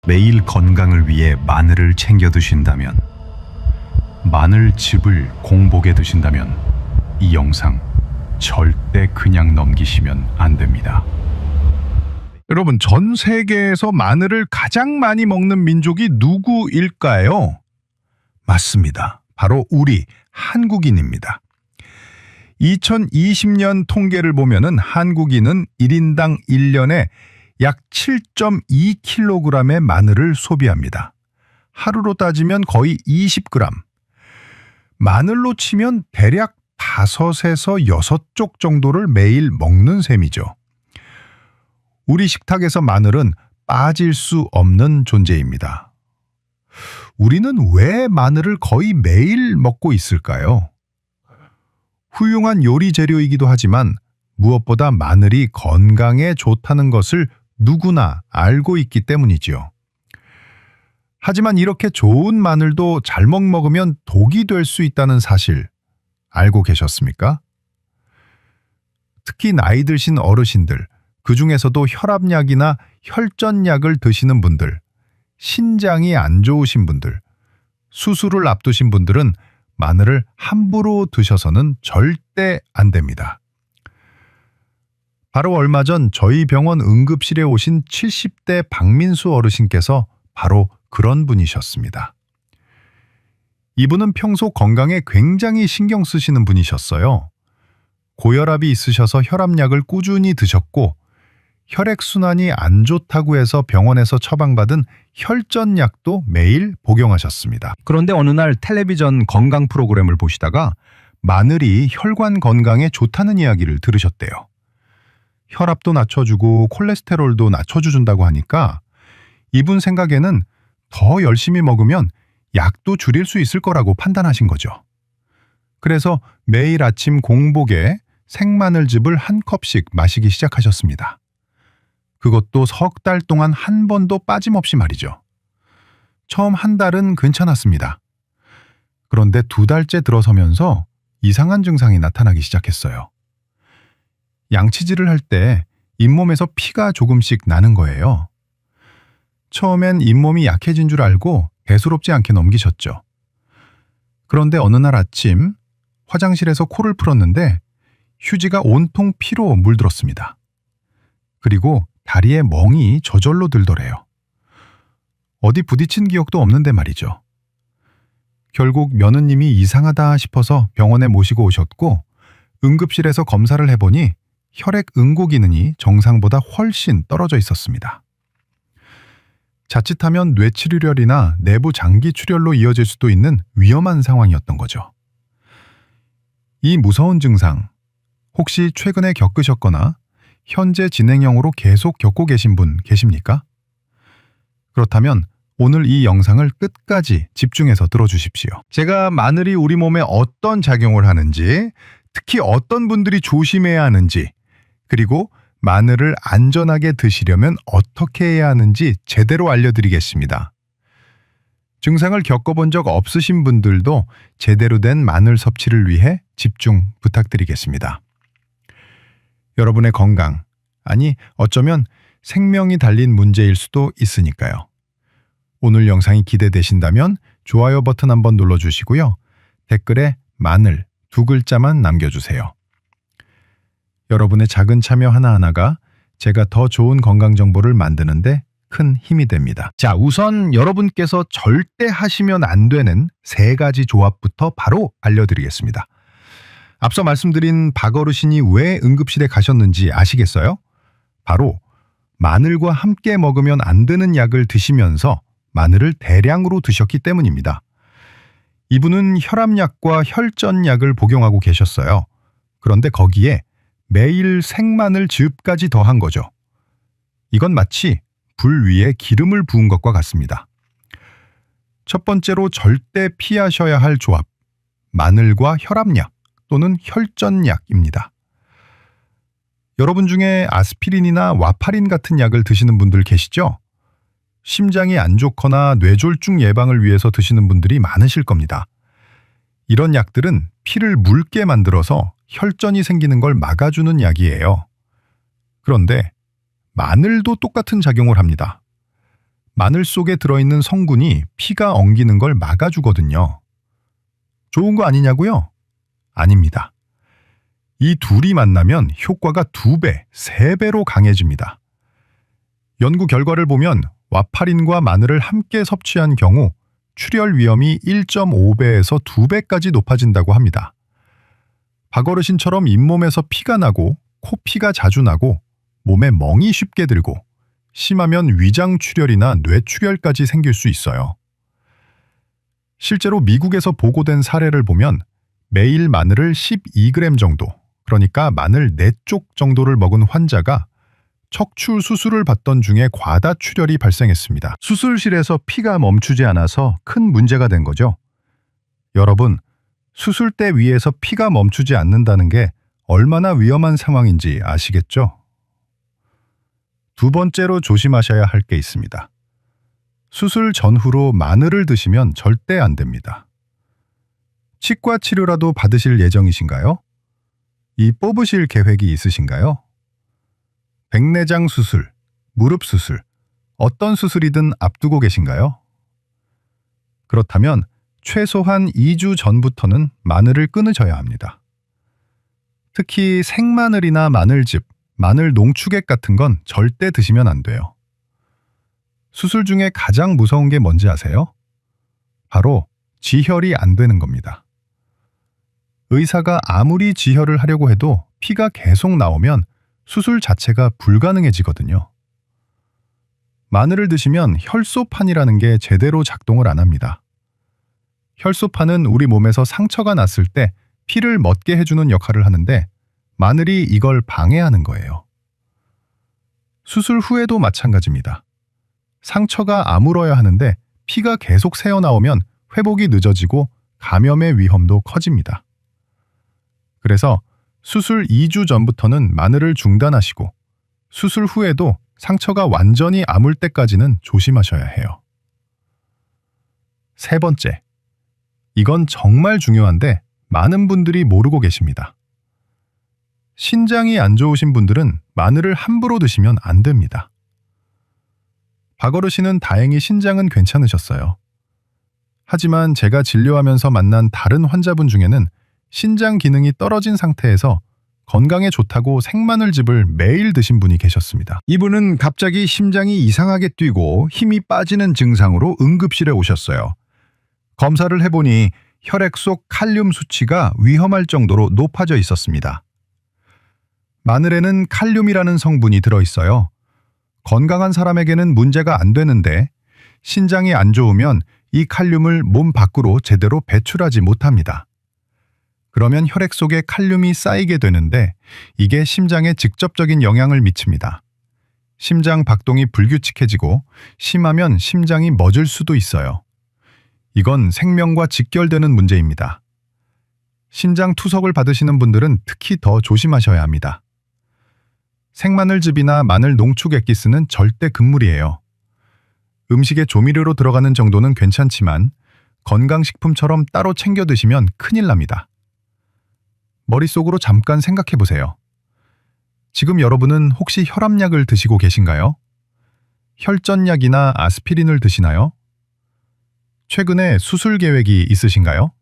매일 건강을 위해 마늘을 챙겨 드신다면, 마늘즙을 공복에 드신다면 이 영상 절대 그냥 넘기시면 안 됩니다. 여러분, 전 세계에서 마늘을 가장 많이 먹는 민족이 누구일까요? 맞습니다. 바로 우리 한국인입니다. 2020년 통계를 보면은 한국인은 1인당 1년에 약 7.2kg의 마늘을 소비합니다. 하루로 따지면 거의 20g. 마늘로 치면 대략 5에서 6쪽 정도를 매일 먹는 셈이죠. 우리 식탁에서 마늘은 빠질 수 없는 존재입니다. 우리는 왜 마늘을 거의 매일 먹고 있을까요? 훌륭한 요리 재료이기도 하지만 무엇보다 마늘이 건강에 좋다는 것을 누구나 알고 있기 때문이지요. 하지만 이렇게 좋은 마늘도 잘못 먹으면 독이 될 수 있다는 사실 알고 계셨습니까? 특히 나이 드신 어르신들, 그 중에서도 혈압약이나 혈전약을 드시는 분들, 신장이 안 좋으신 분들, 수술을 앞두신 분들은 마늘을 함부로 드셔서는 절대 안 됩니다. 바로 얼마 전 저희 병원 응급실에 오신 70대 박민수 어르신께서 바로 그런 분이셨습니다. 이분은 평소 건강에 굉장히 신경 쓰시는 분이셨어요. 고혈압이 있으셔서 혈압약을 꾸준히 드셨고 혈액순환이 안 좋다고 해서 병원에서 처방받은 혈전약도 매일 복용하셨습니다. 그런데 어느 날 텔레비전 건강 프로그램을 보시다가 마늘이 혈관 건강에 좋다는 이야기를 들으셨대요. 혈압도 낮춰주고 콜레스테롤도 낮춰준다고 하니까 이분 생각에는 더 열심히 먹으면 약도 줄일 수 있을 거라고 판단하신 거죠. 그래서 매일 아침 공복에 생마늘즙을 한 컵씩 마시기 시작하셨습니다. 그것도 석 달 동안 한 번도 빠짐없이 말이죠. 처음 한 달은 괜찮았습니다. 그런데 2달째 들어서면서 이상한 증상이 나타나기 시작했어요. 양치질을 할 때 잇몸에서 피가 조금씩 나는 거예요. 처음엔 잇몸이 약해진 줄 알고 대수롭지 않게 넘기셨죠. 그런데 어느 날 아침 화장실에서 코를 풀었는데 휴지가 온통 피로 물들었습니다. 그리고 다리에 멍이 저절로 들더래요. 어디 부딪힌 기억도 없는데 말이죠. 결국 며느님이 이상하다 싶어서 병원에 모시고 오셨고 응급실에서 검사를 해보니 혈액 응고 기능이 정상보다 훨씬 떨어져 있었습니다. 자칫하면 뇌출혈이나 내부 장기 출혈로 이어질 수도 있는 위험한 상황이었던 거죠. 이 무서운 증상, 혹시 최근에 겪으셨거나 현재 진행형으로 계속 겪고 계신 분 계십니까? 그렇다면 오늘 이 영상을 끝까지 집중해서 들어주십시오. 제가 마늘이 우리 몸에 어떤 작용을 하는지, 특히 어떤 분들이 조심해야 하는지, 그리고 마늘을 안전하게 드시려면 어떻게 해야 하는지 제대로 알려드리겠습니다. 증상을 겪어본 적 없으신 분들도 제대로 된 마늘 섭취를 위해 집중 부탁드리겠습니다. 여러분의 건강, 아니 어쩌면 생명이 달린 문제일 수도 있으니까요. 오늘 영상이 기대되신다면 좋아요 버튼 한번 눌러주시고요. 댓글에 마늘 2글자만 남겨주세요. 여러분의 작은 참여 하나하나가 제가 더 좋은 건강 정보를 만드는데 큰 힘이 됩니다. 자, 우선 여러분께서 절대 하시면 안 되는 3가지 조합부터 바로 알려드리겠습니다. 앞서 말씀드린 박 어르신이 왜 응급실에 가셨는지 아시겠어요? 바로 마늘과 함께 먹으면 안 되는 약을 드시면서 마늘을 대량으로 드셨기 때문입니다. 이분은 혈압약과 혈전약을 복용하고 계셨어요. 그런데 거기에 매일 생마늘즙까지 더한 거죠. 이건 마치 불 위에 기름을 부은 것과 같습니다. 첫 번째로 절대 피하셔야 할 조합, 마늘과 혈압약 또는 혈전약입니다. 여러분 중에 아스피린이나 와파린 같은 약을 드시는 분들 계시죠? 심장이 안 좋거나 뇌졸중 예방을 위해서 드시는 분들이 많으실 겁니다. 이런 약들은 피를 묽게 만들어서 혈전이 생기는 걸 막아주는 약이에요. 그런데 마늘도 똑같은 작용을 합니다. 마늘 속에 들어있는 성분이 피가 엉기는 걸 막아주거든요. 좋은 거 아니냐고요? 아닙니다. 이 둘이 만나면 효과가 2배, 3배로 강해집니다. 연구 결과를 보면 와파린과 마늘을 함께 섭취한 경우 출혈 위험이 1.5배에서 2배까지 높아진다고 합니다. 박어르신처럼 잇몸에서 피가 나고 코피가 자주 나고 몸에 멍이 쉽게 들고 심하면 위장 출혈이나 뇌출혈까지 생길 수 있어요. 실제로 미국에서 보고된 사례를 보면 매일 마늘을 12g 정도, 그러니까 마늘 4쪽 정도를 먹은 환자가 척추 수술을 받던 중에 과다출혈이 발생했습니다. 수술실에서 피가 멈추지 않아서 큰 문제가 된 거죠. 여러분, 수술대 위에서 피가 멈추지 않는다는 게 얼마나 위험한 상황인지 아시겠죠? 두 번째로 조심하셔야 할 게 있습니다. 수술 전후로 마늘을 드시면 절대 안 됩니다. 치과 치료라도 받으실 예정이신가요? 이 뽑으실 계획이 있으신가요? 백내장 수술, 무릎 수술, 어떤 수술이든 앞두고 계신가요? 그렇다면 최소한 2주 전부터는 마늘을 끊으셔야 합니다. 특히 생마늘이나 마늘즙, 마늘 농축액 같은 건 절대 드시면 안 돼요. 수술 중에 가장 무서운 게 뭔지 아세요? 바로 지혈이 안 되는 겁니다. 의사가 아무리 지혈을 하려고 해도 피가 계속 나오면 수술 자체가 불가능해지거든요. 마늘을 드시면 혈소판이라는 게 제대로 작동을 안 합니다. 혈소판은 우리 몸에서 상처가 났을 때 피를 멎게 해주는 역할을 하는데 마늘이 이걸 방해하는 거예요. 수술 후에도 마찬가지입니다. 상처가 아물어야 하는데 피가 계속 새어나오면 회복이 늦어지고 감염의 위험도 커집니다. 그래서 수술 2주 전부터는 마늘을 중단하시고 수술 후에도 상처가 완전히 아물 때까지는 조심하셔야 해요. 세 번째, 이건 정말 중요한데 많은 분들이 모르고 계십니다. 신장이 안 좋으신 분들은 마늘을 함부로 드시면 안 됩니다. 박어르신은 다행히 신장은 괜찮으셨어요. 하지만 제가 진료하면서 만난 다른 환자분 중에는 신장 기능이 떨어진 상태에서 건강에 좋다고 생마늘즙을 매일 드신 분이 계셨습니다. 이분은 갑자기 심장이 이상하게 뛰고 힘이 빠지는 증상으로 응급실에 오셨어요. 검사를 해보니 혈액 속 칼륨 수치가 위험할 정도로 높아져 있었습니다. 마늘에는 칼륨이라는 성분이 들어있어요. 건강한 사람에게는 문제가 안 되는데 신장이 안 좋으면 이 칼륨을 몸 밖으로 제대로 배출하지 못합니다. 그러면 혈액 속에 칼륨이 쌓이게 되는데 이게 심장에 직접적인 영향을 미칩니다. 심장 박동이 불규칙해지고 심하면 심장이 멎을 수도 있어요. 이건 생명과 직결되는 문제입니다. 신장 투석을 받으시는 분들은 특히 더 조심하셔야 합니다. 생마늘즙이나 마늘 농축 액기스는 절대 금물이에요. 음식에 조미료로 들어가는 정도는 괜찮지만 건강식품처럼 따로 챙겨 드시면 큰일 납니다. 머릿속으로 잠깐 생각해 보세요. 지금 여러분은 혹시 혈압약을 드시고 계신가요? 혈전약이나 아스피린을 드시나요? 최근에 수술 계획이 있으신가요?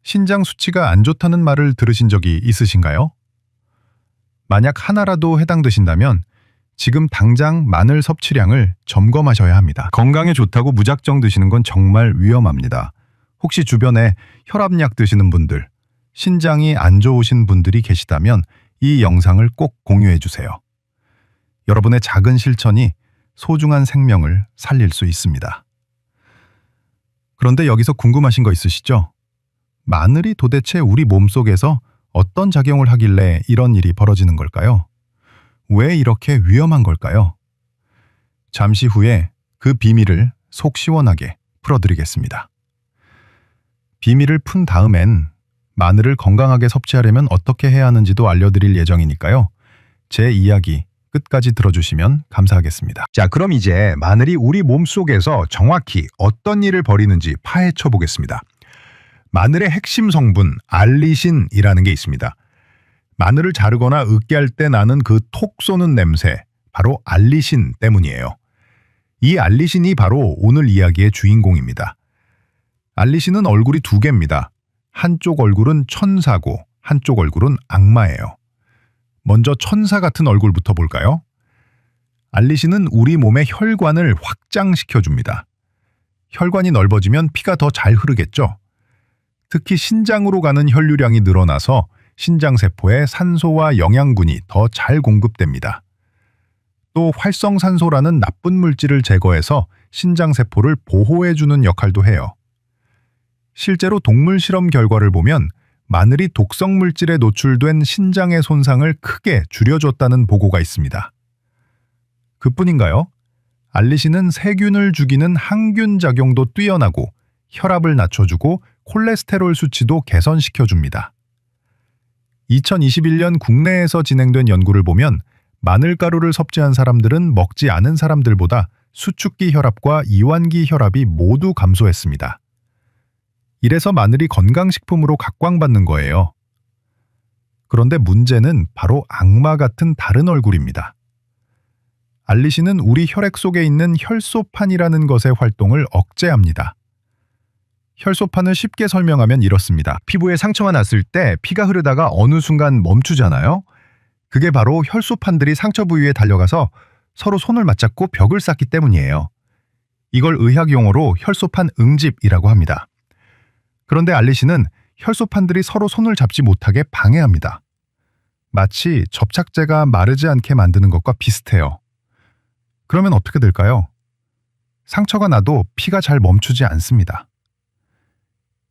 신장 수치가 안 좋다는 말을 들으신 적이 있으신가요? 만약 하나라도 해당되신다면 지금 당장 마늘 섭취량을 점검하셔야 합니다. 건강에 좋다고 무작정 드시는 건 정말 위험합니다. 혹시 주변에 혈압약 드시는 분들, 신장이 안 좋으신 분들이 계시다면 이 영상을 꼭 공유해 주세요. 여러분의 작은 실천이 소중한 생명을 살릴 수 있습니다. 그런데 여기서 궁금하신 거 있으시죠? 마늘이 도대체 우리 몸속에서 어떤 작용을 하길래 이런 일이 벌어지는 걸까요? 왜 이렇게 위험한 걸까요? 잠시 후에 그 비밀을 속 시원하게 풀어드리겠습니다. 비밀을 푼 다음엔 마늘을 건강하게 섭취하려면 어떻게 해야 하는지도 알려드릴 예정이니까요. 제 이야기 끝까지 들어주시면 감사하겠습니다. 자, 그럼 이제 마늘이 우리 몸속에서 정확히 어떤 일을 벌이는지 파헤쳐 보겠습니다. 마늘의 핵심 성분 알리신이라는 게 있습니다. 마늘을 자르거나 으깨할 때 나는 그 톡 쏘는 냄새, 바로 알리신 때문이에요. 이 알리신이 바로 오늘 이야기의 주인공입니다. 알리신은 얼굴이 두 개입니다. 한쪽 얼굴은 천사고 한쪽 얼굴은 악마예요. 먼저 천사 같은 얼굴부터 볼까요? 알리신은 우리 몸의 혈관을 확장시켜줍니다. 혈관이 넓어지면 피가 더 잘 흐르겠죠. 특히 신장으로 가는 혈류량이 늘어나서 신장세포에 산소와 영양분이 더 잘 공급됩니다. 또 활성산소라는 나쁜 물질을 제거해서 신장세포를 보호해주는 역할도 해요. 실제로 동물 실험 결과를 보면 마늘이 독성 물질에 노출된 신장의 손상을 크게 줄여줬다는 보고가 있습니다. 그뿐인가요? 알리신은 세균을 죽이는 항균 작용도 뛰어나고 혈압을 낮춰주고 콜레스테롤 수치도 개선시켜줍니다. 2021년 국내에서 진행된 연구를 보면 마늘가루를 섭취한 사람들은 먹지 않은 사람들보다 수축기 혈압과 이완기 혈압이 모두 감소했습니다. 이래서 마늘이 건강식품으로 각광받는 거예요. 그런데 문제는 바로 악마 같은 다른 얼굴입니다. 알리신은 우리 혈액 속에 있는 혈소판이라는 것의 활동을 억제합니다. 혈소판을 쉽게 설명하면 이렇습니다. 피부에 상처가 났을 때 피가 흐르다가 어느 순간 멈추잖아요. 그게 바로 혈소판들이 상처 부위에 달려가서 서로 손을 맞잡고 벽을 쌓기 때문이에요. 이걸 의학 용어로 혈소판 응집이라고 합니다. 그런데 알리신은 혈소판들이 서로 손을 잡지 못하게 방해합니다. 마치 접착제가 마르지 않게 만드는 것과 비슷해요. 그러면 어떻게 될까요? 상처가 나도 피가 잘 멈추지 않습니다.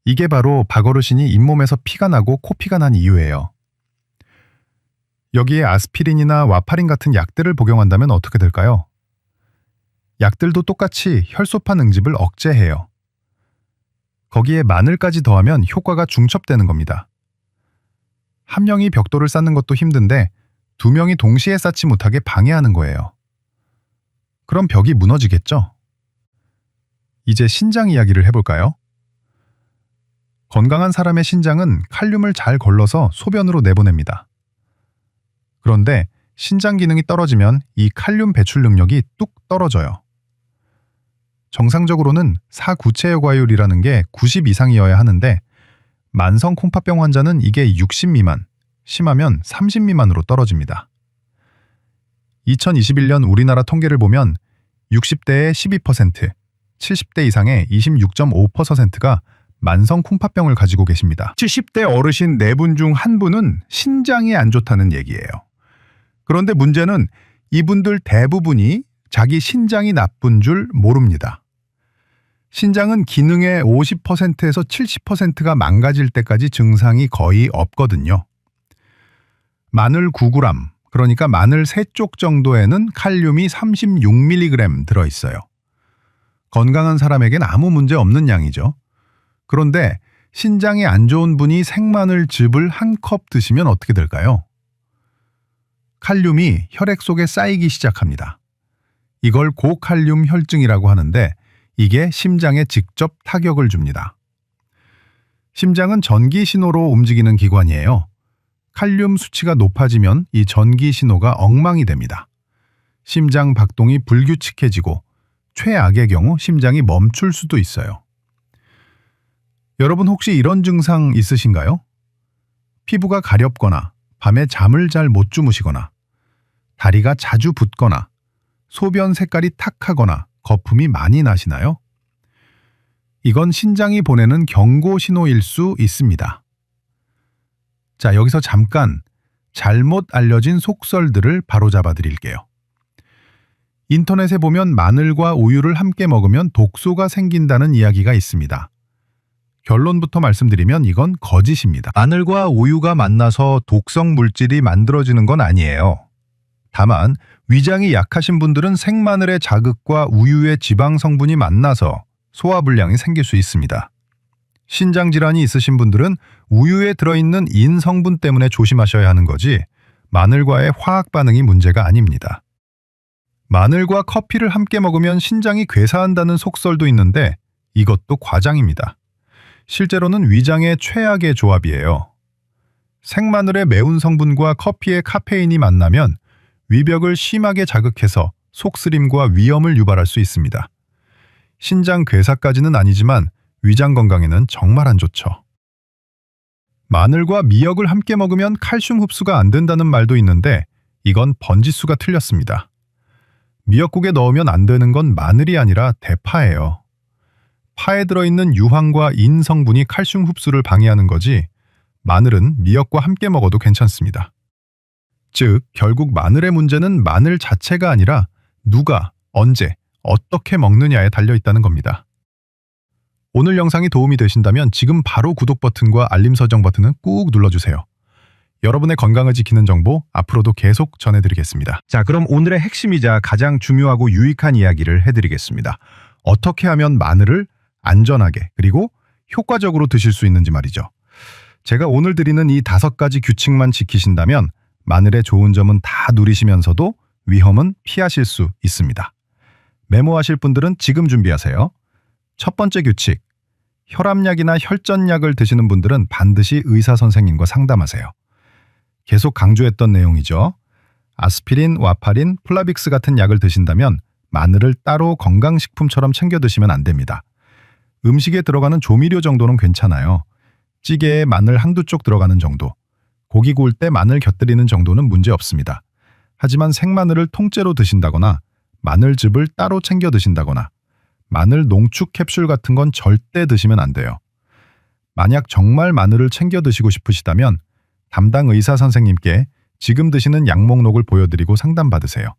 이게 바로 박어르신이 잇몸에서 피가 나고 코피가 난 이유예요. 여기에 아스피린이나 와파린 같은 약들을 복용한다면 어떻게 될까요? 약들도 똑같이 혈소판 응집을 억제해요. 거기에 마늘까지 더하면 효과가 중첩되는 겁니다. 한 명이 벽돌을 쌓는 것도 힘든데 두 명이 동시에 쌓지 못하게 방해하는 거예요. 그럼 벽이 무너지겠죠? 이제 신장 이야기를 해볼까요? 건강한 사람의 신장은 칼륨을 잘 걸러서 소변으로 내보냅니다. 그런데 신장 기능이 떨어지면 이 칼륨 배출 능력이 뚝 떨어져요. 정상적으로는 사구체혈과율이라는 게 90 이상이어야 하는데 만성 콩팥병 환자는 이게 60 미만, 심하면 30 미만으로 떨어집니다. 2021년 우리나라 통계를 보면 60대의 12%, 70대 이상의 26.5%가 만성 콩팥병을 가지고 계십니다. 70대 어르신 4분 중 1분은 신장이 안 좋다는 얘기예요. 그런데 문제는 이분들 대부분이 자기 신장이 나쁜 줄 모릅니다. 신장은 기능의 50%에서 70%가 망가질 때까지 증상이 거의 없거든요. 마늘 9g, 그러니까 마늘 3쪽 정도에는 칼륨이 36mg 들어있어요. 건강한 사람에겐 아무 문제 없는 양이죠. 그런데 신장이 안 좋은 분이 생마늘즙을 한 컵 드시면 어떻게 될까요? 칼륨이 혈액 속에 쌓이기 시작합니다. 이걸 고칼륨 혈증이라고 하는데 이게 심장에 직접 타격을 줍니다. 심장은 전기 신호로 움직이는 기관이에요. 칼륨 수치가 높아지면 이 전기 신호가 엉망이 됩니다. 심장 박동이 불규칙해지고 최악의 경우 심장이 멈출 수도 있어요. 여러분 혹시 이런 증상 있으신가요? 피부가 가렵거나 밤에 잠을 잘 못 주무시거나 다리가 자주 붓거나 소변 색깔이 탁하거나 거품이 많이 나시나요? 이건 신장이 보내는 경고 신호일 수 있습니다. 자, 여기서 잠깐 잘못 알려진 속설들을 바로잡아 드릴게요. 인터넷에 보면 마늘과 우유를 함께 먹으면 독소가 생긴다는 이야기가 있습니다. 결론부터 말씀드리면 이건 거짓입니다. 마늘과 우유가 만나서 독성 물질이 만들어지는 건 아니에요. 다만 위장이 약하신 분들은 생마늘의 자극과 우유의 지방 성분이 만나서 소화불량이 생길 수 있습니다. 신장 질환이 있으신 분들은 우유에 들어있는 인 성분 때문에 조심하셔야 하는 거지 마늘과의 화학 반응이 문제가 아닙니다. 마늘과 커피를 함께 먹으면 신장이 괴사한다는 속설도 있는데 이것도 과장입니다. 실제로는 위장의 최악의 조합이에요. 생마늘의 매운 성분과 커피의 카페인이 만나면 위벽을 심하게 자극해서 속쓰림과 위염을 유발할 수 있습니다. 신장 괴사까지는 아니지만 위장 건강에는 정말 안 좋죠. 마늘과 미역을 함께 먹으면 칼슘 흡수가 안 된다는 말도 있는데 이건 번지수가 틀렸습니다. 미역국에 넣으면 안 되는 건 마늘이 아니라 대파예요. 파에 들어있는 유황과 인 성분이 칼슘 흡수를 방해하는 거지 마늘은 미역과 함께 먹어도 괜찮습니다. 즉, 결국 마늘의 문제는 마늘 자체가 아니라 누가, 언제, 어떻게 먹느냐에 달려있다는 겁니다. 오늘 영상이 도움이 되신다면 지금 바로 구독 버튼과 알림 설정 버튼은 꾹 눌러주세요. 여러분의 건강을 지키는 정보 앞으로도 계속 전해드리겠습니다. 자, 그럼 오늘의 핵심이자 가장 중요하고 유익한 이야기를 해드리겠습니다. 어떻게 하면 마늘을 안전하게 그리고 효과적으로 드실 수 있는지 말이죠. 제가 오늘 드리는 이 5가지 규칙만 지키신다면 마늘의 좋은 점은 다 누리시면서도 위험은 피하실 수 있습니다. 메모하실 분들은 지금 준비하세요. 첫 번째 규칙, 혈압약이나 혈전약을 드시는 분들은 반드시 의사 선생님과 상담하세요. 계속 강조했던 내용이죠. 아스피린, 와파린, 플라빅스 같은 약을 드신다면 마늘을 따로 건강식품처럼 챙겨 드시면 안 됩니다. 음식에 들어가는 조미료 정도는 괜찮아요. 찌개에 마늘 한두 쪽 들어가는 정도, 고기 구울 때 마늘 곁들이는 정도는 문제 없습니다. 하지만 생마늘을 통째로 드신다거나 마늘즙을 따로 챙겨 드신다거나 마늘 농축 캡슐 같은 건 절대 드시면 안 돼요. 만약 정말 마늘을 챙겨 드시고 싶으시다면 담당 의사 선생님께 지금 드시는 약 목록을 보여드리고 상담받으세요.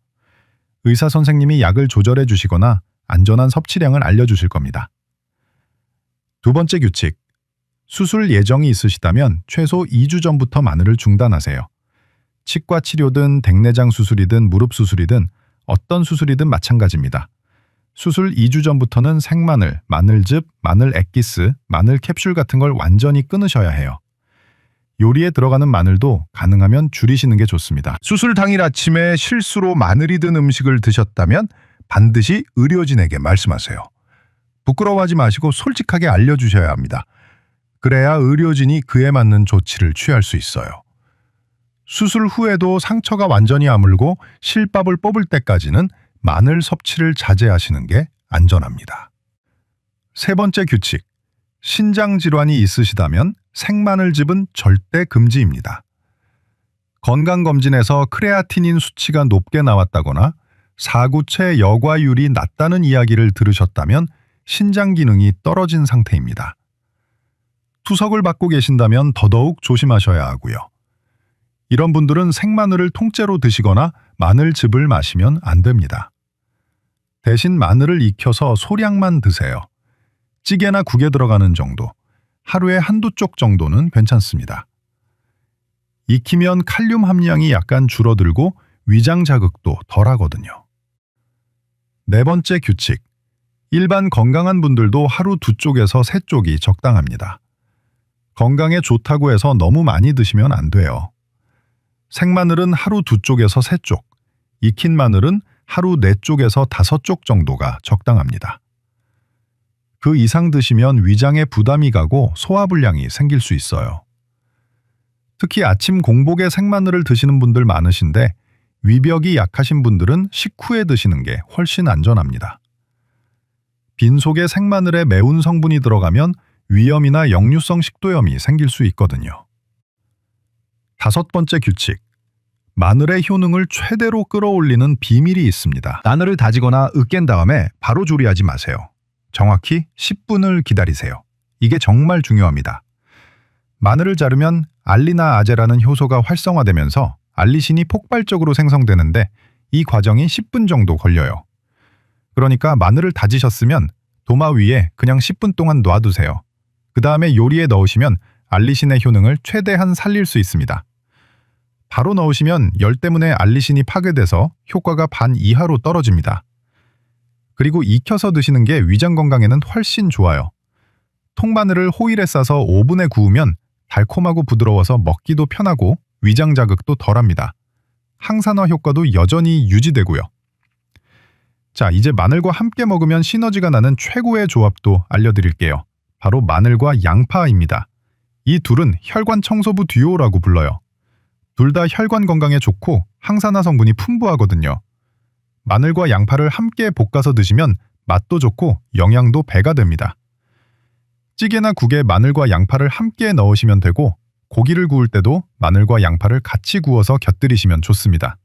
의사 선생님이 약을 조절해 주시거나 안전한 섭취량을 알려주실 겁니다. 두 번째 규칙, 수술 예정이 있으시다면 최소 2주 전부터 마늘을 중단하세요. 치과 치료든 백내장 수술이든 무릎 수술이든 어떤 수술이든 마찬가지입니다. 수술 2주 전부터는 생마늘, 마늘즙, 마늘 액기스, 마늘 캡슐 같은 걸 완전히 끊으셔야 해요. 요리에 들어가는 마늘도 가능하면 줄이시는 게 좋습니다. 수술 당일 아침에 실수로 마늘이 든 음식을 드셨다면 반드시 의료진에게 말씀하세요. 부끄러워하지 마시고 솔직하게 알려주셔야 합니다. 그래야 의료진이 그에 맞는 조치를 취할 수 있어요. 수술 후에도 상처가 완전히 아물고 실밥을 뽑을 때까지는 마늘 섭취를 자제하시는 게 안전합니다. 세 번째 규칙, 신장 질환이 있으시다면 생마늘즙은 절대 금지입니다. 건강검진에서 크레아티닌 수치가 높게 나왔다거나 사구체 여과율이 낮다는 이야기를 들으셨다면 신장 기능이 떨어진 상태입니다. 투석을 받고 계신다면 더더욱 조심하셔야 하고요. 이런 분들은 생마늘을 통째로 드시거나 마늘즙을 마시면 안 됩니다. 대신 마늘을 익혀서 소량만 드세요. 찌개나 국에 들어가는 정도, 하루에 한두 쪽 정도는 괜찮습니다. 익히면 칼륨 함량이 약간 줄어들고 위장 자극도 덜하거든요. 네 번째 규칙, 일반 건강한 분들도 하루 2쪽에서 3쪽이 적당합니다. 건강에 좋다고 해서 너무 많이 드시면 안 돼요. 생마늘은 하루 2쪽에서 3쪽, 익힌 마늘은 하루 4쪽에서 5쪽 정도가 적당합니다. 그 이상 드시면 위장에 부담이 가고 소화불량이 생길 수 있어요. 특히 아침 공복에 생마늘을 드시는 분들 많으신데 위벽이 약하신 분들은 식후에 드시는 게 훨씬 안전합니다. 빈속에 생마늘에 매운 성분이 들어가면 위염이나 역류성 식도염이 생길 수 있거든요. 5번째 규칙, 마늘의 효능을 최대로 끌어올리는 비밀이 있습니다. 마늘을 다지거나 으깬 다음에 바로 조리하지 마세요. 정확히 10분을 기다리세요. 이게 정말 중요합니다. 마늘을 자르면 알리나 아제라는 효소가 활성화되면서 알리신이 폭발적으로 생성되는데 이 과정이 10분 정도 걸려요. 그러니까 마늘을 다지셨으면 도마 위에 그냥 10분 동안 놔두세요. 그 다음에 요리에 넣으시면 알리신의 효능을 최대한 살릴 수 있습니다. 바로 넣으시면 열 때문에 알리신이 파괴돼서 효과가 반 이하로 떨어집니다. 그리고 익혀서 드시는 게 위장 건강에는 훨씬 좋아요. 통마늘을 호일에 싸서 오븐에 구우면 달콤하고 부드러워서 먹기도 편하고 위장 자극도 덜합니다. 항산화 효과도 여전히 유지되고요. 자, 이제 마늘과 함께 먹으면 시너지가 나는 최고의 조합도 알려드릴게요. 바로 마늘과 양파입니다. 이 둘은 혈관 청소부 듀오라고 불러요. 둘 다 혈관 건강에 좋고 항산화 성분이 풍부하거든요. 마늘과 양파를 함께 볶아서 드시면 맛도 좋고 영양도 배가 됩니다. 찌개나 국에 마늘과 양파를 함께 넣으시면 되고 고기를 구울 때도 마늘과 양파를 같이 구워서 곁들이시면 좋습니다.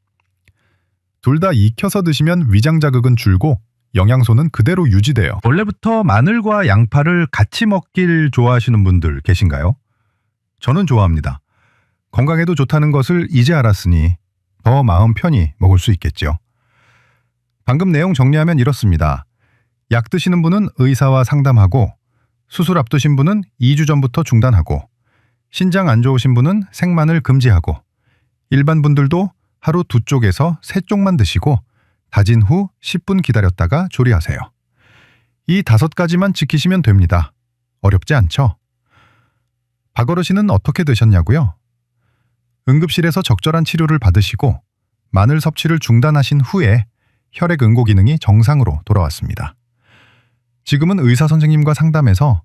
둘 다 익혀서 드시면 위장 자극은 줄고 영양소는 그대로 유지돼요. 원래부터 마늘과 양파를 같이 먹길 좋아하시는 분들 계신가요? 저는 좋아합니다. 건강에도 좋다는 것을 이제 알았으니 더 마음 편히 먹을 수 있겠죠. 방금 내용 정리하면 이렇습니다. 약 드시는 분은 의사와 상담하고, 수술 앞두신 분은 2주 전부터 중단하고, 신장 안 좋으신 분은 생마늘 금지하고, 일반 분들도 하루 2쪽에서 3쪽만 드시고 다진 후 10분 기다렸다가 조리하세요. 이 5가지만 지키시면 됩니다. 어렵지 않죠? 박어르신은 어떻게 드셨냐고요? 응급실에서 적절한 치료를 받으시고 마늘 섭취를 중단하신 후에 혈액 응고 기능이 정상으로 돌아왔습니다. 지금은 의사 선생님과 상담해서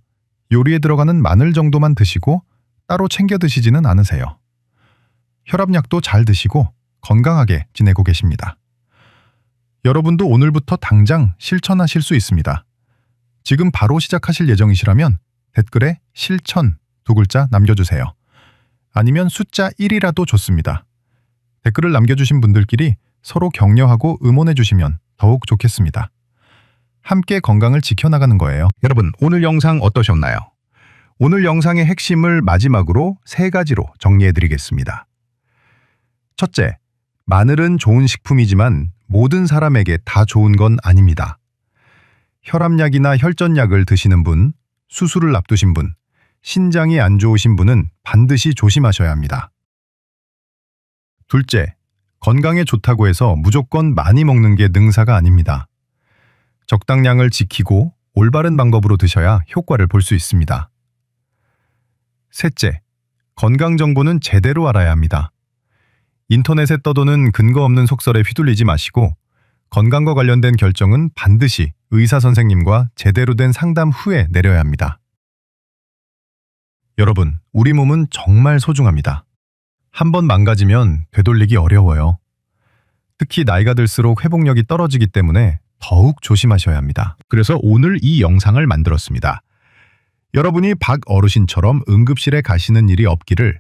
요리에 들어가는 마늘 정도만 드시고 따로 챙겨 드시지는 않으세요. 혈압약도 잘 드시고 건강하게 지내고 계십니다. 여러분도 오늘부터 당장 실천하실 수 있습니다. 지금 바로 시작하실 예정이시라면 댓글에 실천 2글자 남겨주세요. 아니면 숫자 1이라도 좋습니다. 댓글을 남겨주신 분들끼리 서로 격려하고 응원해 주시면 더욱 좋겠습니다. 함께 건강을 지켜나가는 거예요. 여러분, 오늘 영상 어떠셨나요? 오늘 영상의 핵심을 마지막으로 3가지로 정리해 드리겠습니다. 첫째, 마늘은 좋은 식품이지만 모든 사람에게 다 좋은 건 아닙니다. 혈압약이나 혈전약을 드시는 분, 수술을 앞두신 분, 신장이 안 좋으신 분은 반드시 조심하셔야 합니다. 둘째, 건강에 좋다고 해서 무조건 많이 먹는 게 능사가 아닙니다. 적당량을 지키고 올바른 방법으로 드셔야 효과를 볼 수 있습니다. 셋째, 건강 정보는 제대로 알아야 합니다. 인터넷에 떠도는 근거 없는 속설에 휘둘리지 마시고 건강과 관련된 결정은 반드시 의사 선생님과 제대로 된 상담 후에 내려야 합니다. 여러분, 우리 몸은 정말 소중합니다. 한번 망가지면 되돌리기 어려워요. 특히 나이가 들수록 회복력이 떨어지기 때문에 더욱 조심하셔야 합니다. 그래서 오늘 이 영상을 만들었습니다. 여러분이 박 어르신처럼 응급실에 가시는 일이 없기를,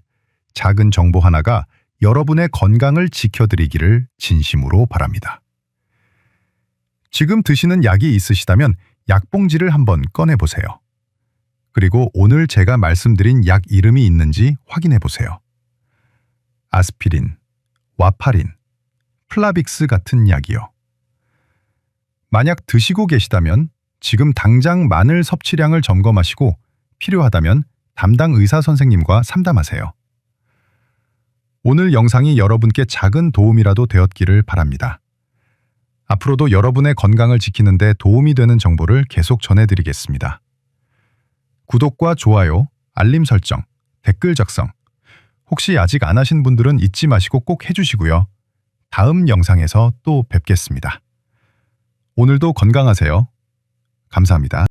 작은 정보 하나가 여러분의 건강을 지켜드리기를 진심으로 바랍니다. 지금 드시는 약이 있으시다면 약봉지를 한번 꺼내보세요. 그리고 오늘 제가 말씀드린 약 이름이 있는지 확인해보세요. 아스피린, 와파린, 플라빅스 같은 약이요. 만약 드시고 계시다면 지금 당장 마늘 섭취량을 점검하시고 필요하다면 담당 의사 선생님과 상담하세요. 오늘 영상이 여러분께 작은 도움이라도 되었기를 바랍니다. 앞으로도 여러분의 건강을 지키는 데 도움이 되는 정보를 계속 전해드리겠습니다. 구독과 좋아요, 알림 설정, 댓글 작성, 혹시 아직 안 하신 분들은 잊지 마시고 꼭 해주시고요. 다음 영상에서 또 뵙겠습니다. 오늘도 건강하세요. 감사합니다.